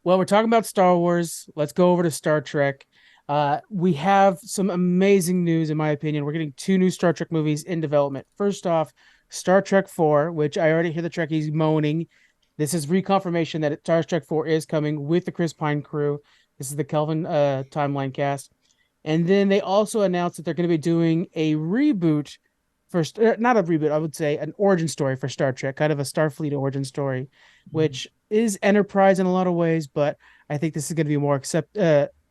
Well, we're talking about Star Wars. Let's go over to Star Trek. We have some amazing news, in my opinion. We're getting two new Star Trek movies in development. First off, Star Trek 4, which I already hear the Trekkies moaning. This is reconfirmation that Star Trek 4 is coming with the Chris Pine crew. This is the Kelvin timeline cast. And then they also announced that they're going to be doing a reboot for not a reboot, I would say an origin story for Star Trek, kind of a Starfleet origin story, which is Enterprise in a lot of ways, but I think this is going to be more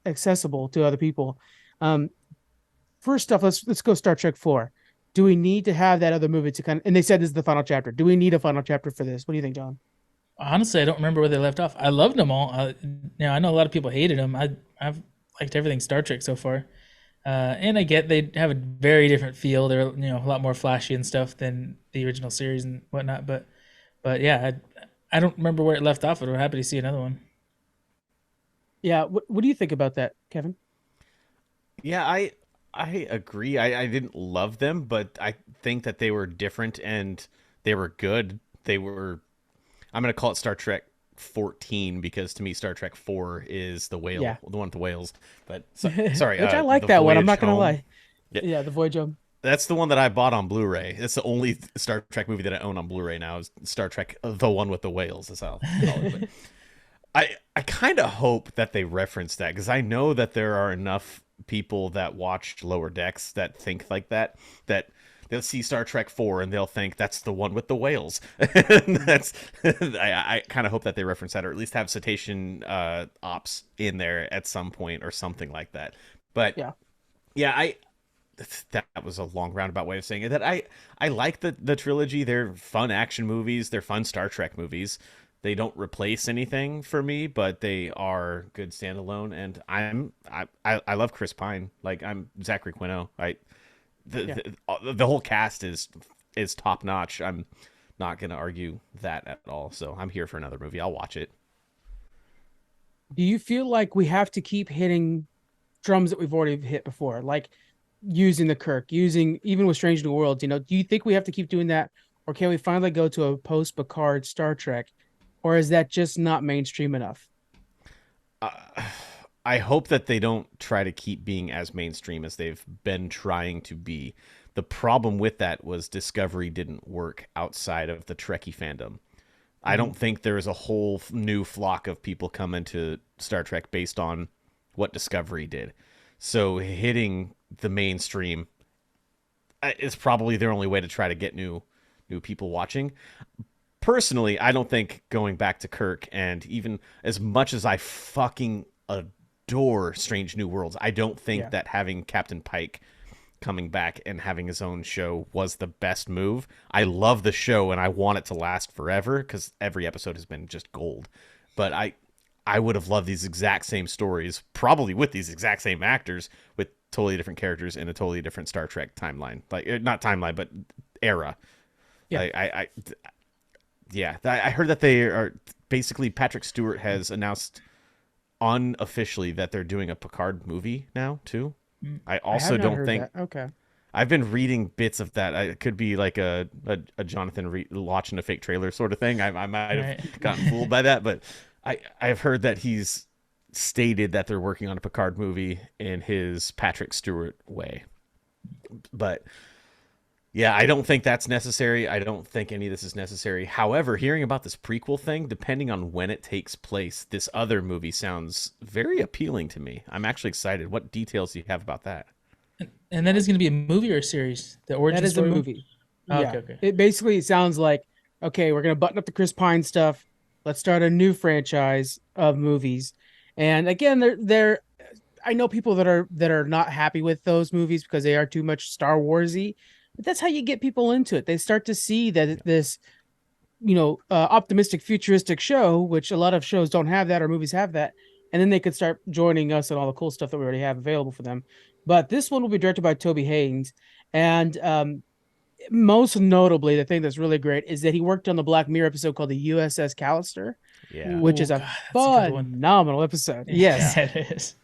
accessible to other people. Um, First off, let's go Star Trek 4. Do we need to have that other movie to kind of? And they said this is the final chapter. Do we need a final chapter for this? What do you think, John? Honestly, I don't remember where they left off. I loved them all. I know a lot of people hated them. I've liked everything Star Trek so far, and I get they have a very different feel. They're a lot more flashy and stuff than the original series and whatnot. But yeah, I don't remember where it left off. But we're happy to see another one. Yeah, what do you think about that, Kevin? Yeah, I agree. I didn't love them, but I think that they were different and they were good. They were I'm gonna call it Star Trek 14 because to me Star Trek 4 is Yeah, the one with the whales. But sorry, which I like the that one. I'm Voyage not gonna Home. lie. Yeah, Yeah, the Voyage Home. that's the one that I bought on Blu-ray. That's the only Star Trek movie that I own on Blu-ray now is Star Trek, the one with the whales. That's how I call it. But I kind of hope that they reference that because I know that there are enough people that watched Lower Decks that think like that they'll see Star Trek 4 and they'll think that's the one with the whales. And that's I kind of hope that they reference that or at least have cetacean ops in there at some point or something like that. But Yeah. yeah, that was a long roundabout way of saying it. That I like the trilogy. They're fun action movies. They're fun Star Trek movies. They don't replace anything for me, but they are good standalone. And I love Chris Pine. Like I'm Zachary Quinto. Yeah. The whole cast is top notch. I'm not gonna argue that at all. So I'm here for another movie. I'll watch it. Do you feel like we have to keep hitting drums that we've already hit before, like using the Kirk, using even with Strange New Worlds? Do you think we have to keep doing that, or can we finally go to a post Picard Star Trek, or is that just not mainstream enough? Uh, I hope that they don't try to keep being as mainstream as they've been trying to be. The problem with that was Discovery didn't work outside of the Trekkie fandom. I Mm-hmm. don't think there is a whole new flock of people coming to Star Trek based on what Discovery did. So hitting the mainstream is probably their only way to try to get new people watching. Personally, I don't think going back to Kirk and even as much as I fucking adore Strange New Worlds, I don't think Yeah. that having Captain Pike coming back and having his own show was the best move. I love the show and I want it to last forever because every episode has been just gold. But I would have loved these exact same stories, probably with these exact same actors, with totally different characters in a totally different Star Trek timeline. Like not timeline, but era. Yeah. I yeah, I heard that they are basically Patrick Stewart has announced unofficially that they're doing a Picard movie now too. I I have also not don't heard think that. Okay. I've been reading bits of that. It could be like a Jonathan watching a fake trailer sort of thing. I might have Right. gotten fooled by that, but I've heard that he's stated that they're working on a Picard movie in his Patrick Stewart way. But yeah, I don't think that's necessary. I don't think any of this is necessary. However, hearing about this prequel thing, depending on when it takes place, this other movie sounds very appealing to me. I'm actually excited. What details do you have about that? And that is going to be a movie or a series. The That origin is a story one. movie. Oh, Yeah. okay, okay. It basically sounds like, okay, we're gonna button up the Chris Pine stuff. Let's start a new franchise of movies. And again, they're I know people that are not happy with those movies because they are too much Star Warsy, but that's how you get people into it. They start to see that this, optimistic futuristic show, which a lot of shows don't have that or movies have that, and then they could start joining us and all the cool stuff that we already have available for them. But this one will be directed by Toby Haynes, and most notably, the thing that's really great is that he worked on the Black Mirror episode called the USS Callister, Yeah. which is Oh a God, that's a good one. phenomenal episode. Yeah. Yes. Yeah, it is.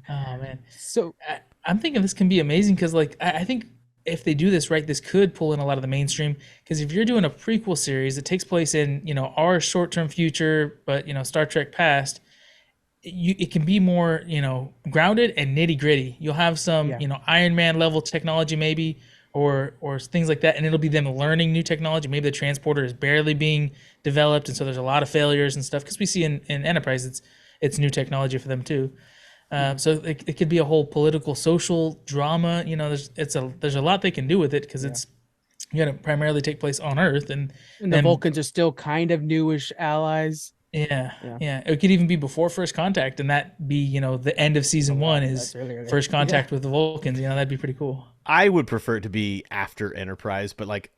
Oh man, So I'm thinking this can be amazing because like I think if they do this right, this could pull in a lot of the mainstream. Because if you're doing a prequel series that takes place in, our short-term future, but Star Trek past, it can be more, grounded and nitty-gritty. You'll have some, Iron Man level technology maybe, or things like that, and it'll be them learning new technology. Maybe the transporter is barely being developed, and so there's a lot of failures and stuff. Because we see in Enterprise, it's new technology for them too. So it could be a whole political, social drama. There's a lot they can do with it because it's going to primarily take place on Earth, and the Vulcans are still kind of newish allies. Yeah. It could even be before First Contact, and that be the end of season 1 is First Contact with the Vulcans. That'd be pretty cool. I would prefer it to be after Enterprise, but like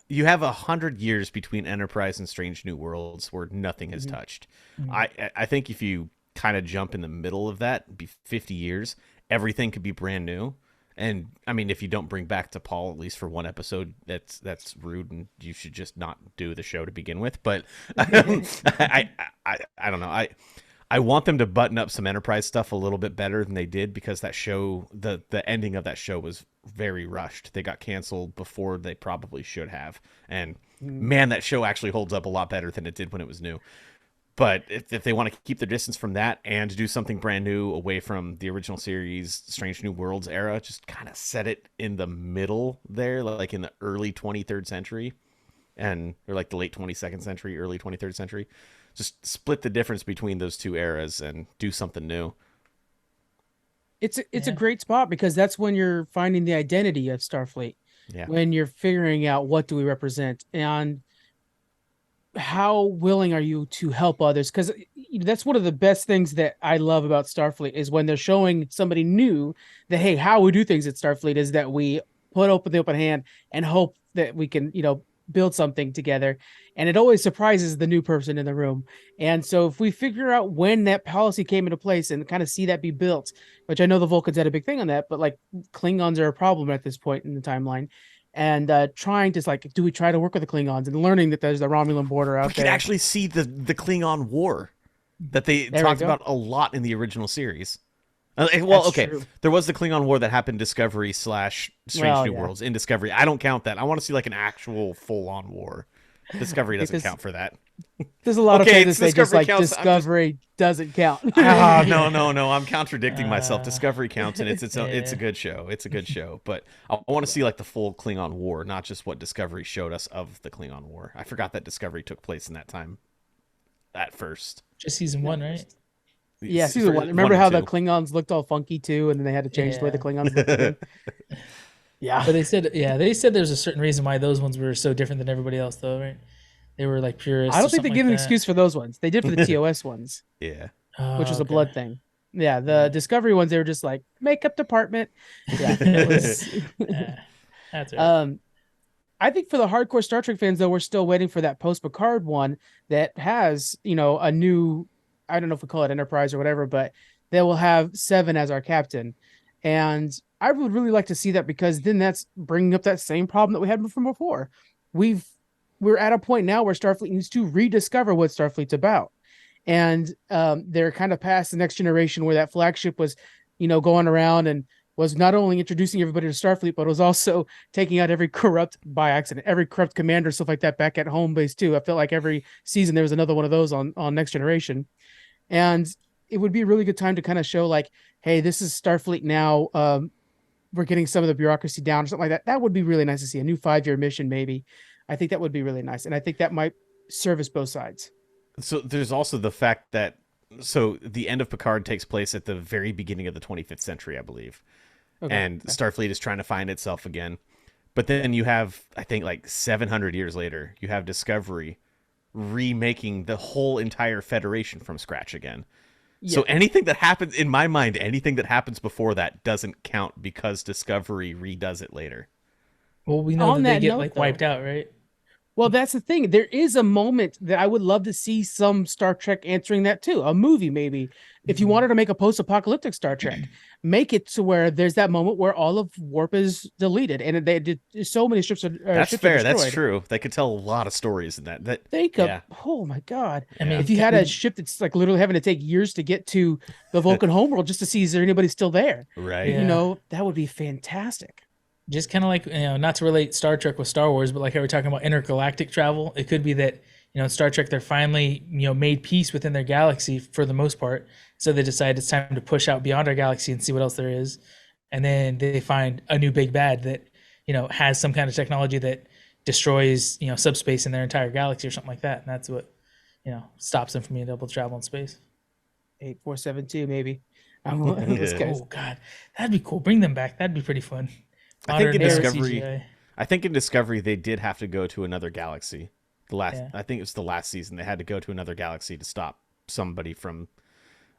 you have 100 years between Enterprise and Strange New Worlds where nothing has touched. I think if you kind of jump in the middle of that, be 50 years, everything could be brand new. And I mean, if you don't bring back T'Pol at least for one episode, that's rude, and you should just not do the show to begin with. But I don't know. I want them to button up some Enterprise stuff a little bit better than they did, because that show, the ending of that show was very rushed. They got canceled before they probably should have. And man, that show actually holds up a lot better than it did when it was new. But if they want to keep their distance from that and do something brand new away from the original series, Strange New Worlds era, just kind of set it in the middle there, like in the early 23rd century, or like the late 22nd century, early 23rd century. Just split the difference between those two eras and do something new. It's a great spot, because that's when you're finding the identity of Starfleet. Yeah. When you're figuring out what do we represent and how willing are you to help others? Because that's one of the best things that I love about Starfleet is when they're showing somebody new that, hey, how we do things at Starfleet is that we put open the open hand and hope that we can, build something together. And it always surprises the new person in the room. And so if we figure out when that policy came into place and kind of see that be built, which I know the Vulcans had a big thing on that, but like Klingons are a problem at this point in the timeline. And trying to do we try to work with the Klingons, and learning that there's the Romulan border out there. We can actually see the Klingon War that they talked about a lot in the original series. True. There was the Klingon War that happened Discovery / Strange New Worlds in Discovery. I don't count that. I want to see like an actual full-on war. Discovery doesn't count for that. There's a lot of things that say just like Discovery doesn't count. No. I'm contradicting myself. Discovery counts, and it's a good show. It's a good show. But I want to see like the full Klingon War, not just what Discovery showed us of the Klingon War. I forgot that Discovery took place in that time at first. Just season 1, right? Yeah, season 1. Remember how the Klingons looked all funky too, and then they had to change the way the Klingons looked again? Yeah. But they said there's a certain reason why those ones were so different than everybody else, though, right? They were like purists. I don't think they give an excuse for those ones. They did for the TOS ones. Yeah. Which was a blood thing. Yeah, the Discovery ones, they were just like, makeup department. Yeah. It was... That's right. I think for the hardcore Star Trek fans, though, we're still waiting for that post-Picard one that has, a new, I don't know if we call it Enterprise or whatever, but they will have Seven as our captain. And I would really like to see that, because then that's bringing up that same problem that we had from before. We're at a point now where Starfleet needs to rediscover what Starfleet's about. And they're kind of past the next generation where that flagship was, going around and was not only introducing everybody to Starfleet, but was also taking out every corrupt commander, stuff like that back at home base too. I felt like every season there was another one of those on Next Generation. And it would be a really good time to kind of show like, hey, this is Starfleet now. We're getting some of the bureaucracy down or something like that. That would be really nice to see. A new 5-year mission, maybe. I think that would be really nice. And I think that might service both sides. So there's also the fact that, the end of Picard takes place at the very beginning of the 25th century, I believe. Okay. And Starfleet is trying to find itself again. But then you have, I think like 700 years later, you have Discovery remaking the whole entire Federation from scratch again. Yeah. So anything that happens, in my mind, anything that happens before that doesn't count, because Discovery redoes it later. Well, we know that they get wiped out, right? Well, that's the thing. There is a moment that I would love to see some Star Trek answering that too. A movie, maybe. If you wanted to make a post-apocalyptic Star Trek, make it to where there's that moment where all of warp is deleted, and they did so many ships. That's fair. That's true. They could tell a lot of stories in that. Oh my god! I mean, if you had a ship that's like literally having to take years to get to the Vulcan homeworld just to see is there anybody still there, right? That would be fantastic. just kind of like, not to relate Star Trek with Star Wars, but like how we're talking about intergalactic travel, it could be that, in Star Trek, they're finally, made peace within their galaxy for the most part. So they decide it's time to push out beyond our galaxy and see what else there is. And then they find a new big bad that, has some kind of technology that destroys, subspace in their entire galaxy or something like that. And that's what, stops them from being able to travel in space. 8472, maybe. Oh God, that'd be cool. Bring them back. That'd be pretty fun. I think in Modern era Discovery, CGI. I think in Discovery they did have to go to another galaxy. Yeah. I think it was the last season. They had to go to another galaxy to stop somebody from.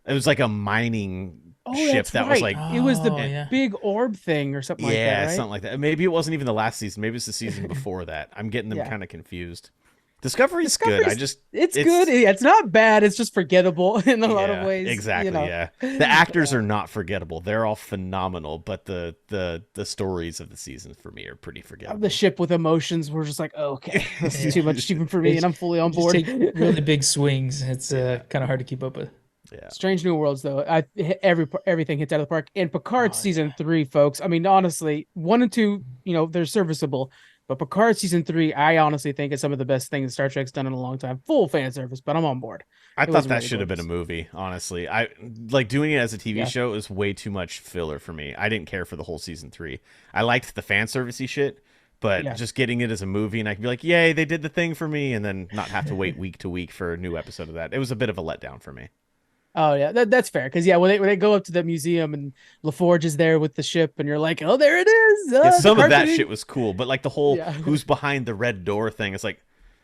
It was like a mining ship that's that right. was like, It was the yeah. big orb thing or something like that, yeah, right? something like that. Maybe it wasn't even the last season. Maybe it's the season before that. I'm getting them Yeah. kind of confused. Discovery's good. It's good. Yeah, it's not bad. It's just forgettable in a lot of yeah, ways. Exactly. Yeah. The actors are not forgettable. They're all phenomenal, but the stories of the season for me are pretty forgettable. The ship with emotions, we're just like, okay, this is too much even for me, They and I'm fully on just board. take really big swings. It's kind of hard to keep up with. Yeah. Strange New Worlds, though, everything hits out of the park. And Picard season 3, folks. I mean, honestly, 1 and 2, they're serviceable. But Picard season 3, I honestly think is some of the best things Star Trek's done in a long time. Full fan service, but I'm on board. I It thought was that really should have been a gorgeous. movie, honestly. I like doing it as a TV Yeah. show is way too much filler for me. I didn't care for the whole season 3. I liked the fan servicey shit, but Yeah. just getting it as a movie and I could be like, yay, they did the thing for me, and then not have to wait week to week for a new episode of that. It was a bit of a letdown for me. Oh yeah, that's fair. Because when they go up to the museum and LaForge is there with the ship, and you're like, oh, there it is. Yeah, some of that carpeting. shit was cool, but like the whole Yeah. who's behind the red door thing, it's like,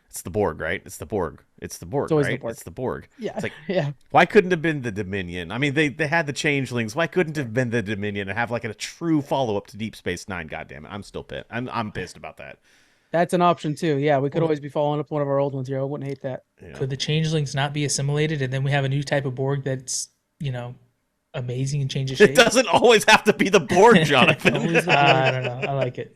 it's the Borg, right? It's the Borg. It's the Borg, always the right? Borg. It's the Borg. Yeah, It's like, yeah. why couldn't it have been the Dominion? I mean, they had the changelings. Why couldn't it have been the Dominion and have like a true follow up to Deep Space Nine? God damn it, I'm still pissed. I'm pissed about that. That's an option too. Yeah, we could always be following up one of our old ones here. I wouldn't hate that. Yeah. Could the changelings not be assimilated, and then we have a new type of Borg that's amazing and changes shape? It doesn't always have to be the Borg, Jonathan. I don't know. I like it.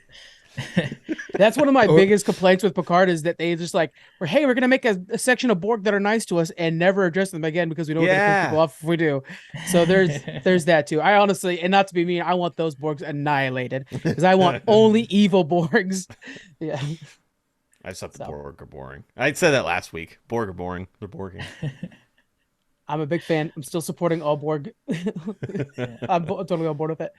That's one of my biggest complaints with Picard is that they just like, hey, we're gonna make a section of Borg that are nice to us and never address them again because we know we're gonna piss people off if we do. So there's that too. I honestly, and not to be mean, I want those Borgs annihilated because I want only evil Borgs. Yeah. I just thought the Borg are boring. I said that last week. Borg are boring. They're Borging. I'm a big fan. I'm still supporting all Borg. I'm totally on board with it.